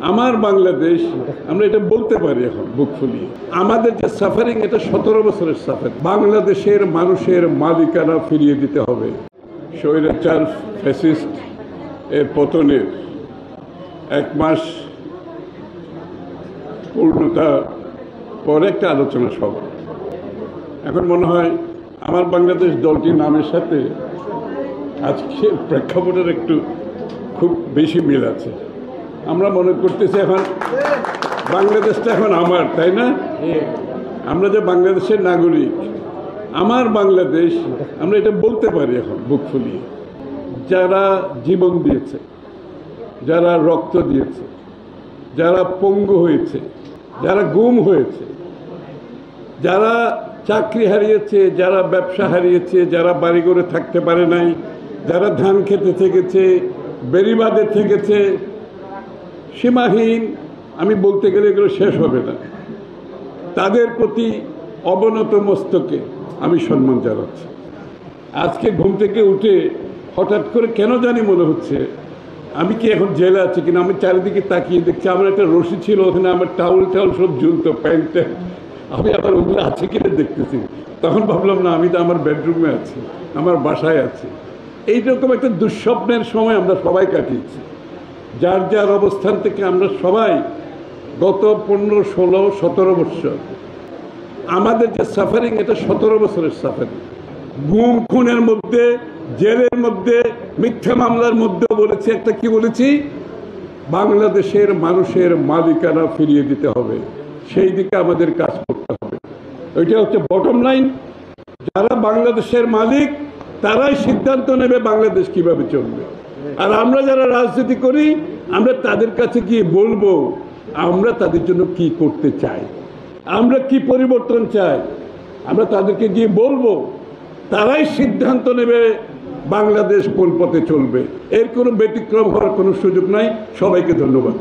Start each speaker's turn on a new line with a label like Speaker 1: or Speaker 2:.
Speaker 1: আমার বাংলাদেশ আমরা এটা বলতে পারি এখন বুক ফুলিয়ে। আমাদের যে সাফারিং এটা 17 বছরের সাফারিং। বাংলাদেশের মানুষের মালিকানা ফিরিয়ে দিতে হবে। স্বৈরাচার ফ্যাসিস্ট এর পতনের 1 মাস পূর্ণতা পরে একটা আলোচনা সভা। এখন মনে হয় আমার বাংলাদেশ দলটির নামের সাথে আজকের প্রেক্ষাপটের একটু খুব বেশি মিল আছে। আমরা মনে করতেছি এখন বাংলাদেশটা এখন আমার, তাই না? আমরা যে বাংলাদেশের নাগরিক, আমার বাংলাদেশ আমরা এটা বলতে পারি এখন বুক ফুলিয়ে। যারা জীবন দিয়েছে, যারা রক্ত দিয়েছে, যারা পঙ্গু হয়েছে, যারা গুম হয়েছে, যারা চাকরি হারিয়েছে, যারা ব্যবসা হারিয়েছে, যারা বাড়ি করে থাকতে পারে নাই, যারা ধান খেতে থেকেছে, বেড়িবাঁধে থেকেছে, সীমাহীন, আমি বলতে গেলে এগুলো শেষ হবে না। তাদের প্রতি অবনত মস্তকে আমি সম্মান জানাচ্ছি। আজকে ঘুম থেকে উঠে হঠাৎ করে কেন জানি মনে হচ্ছে আমি কি এখন জেলে আছি কিনা। আমি চারিদিকে তাকিয়ে দেখছি আমার একটা রশি ছিল, ওখানে আমার টাউল সব ঝুলতো, প্যান্টে। আমি আবার ওগুলো আছে কিনা দেখতেছি। তখন ভাবলাম না, আমি তো আমার বেডরুমে আছি, আমার বাসায় আছি। এইরকম একটা দুঃস্বপ্নের সময় আমরা সবাই কাটিয়েছি। যার যার অবস্থান থেকে আমরা সবাই গত 15, 16, 17 বছর আমাদের যে সাফারিং এটা 17 বছরের সাফারিং। গুম খুনের মধ্যে, জেলের মধ্যে, মিথ্যা মামলার মধ্যেও বলেছি একটা, কি বলেছি, বাংলাদেশের মানুষের মালিকানা ফিরিয়ে দিতে হবে। সেই দিকে আমাদের কাজ করতে হবে। ওইটা হচ্ছে বটম লাইন। যারা বাংলাদেশের মালিক তারাই সিদ্ধান্ত নেবে বাংলাদেশ কিভাবে চলবে। আর আমরা যারা রাজনীতি করি আমরা তাদের কাছে গিয়ে বলবো আমরা তাদের জন্য কি করতে চাই, আমরা কি পরিবর্তন চাই। আমরা তাদেরকে গিয়ে বলবো, তারাই সিদ্ধান্ত নেবে বাংলাদেশ কোন পথে চলবে। এর কোনো ব্যতিক্রম হওয়ার কোনো সুযোগ নাই। সবাইকে ধন্যবাদ।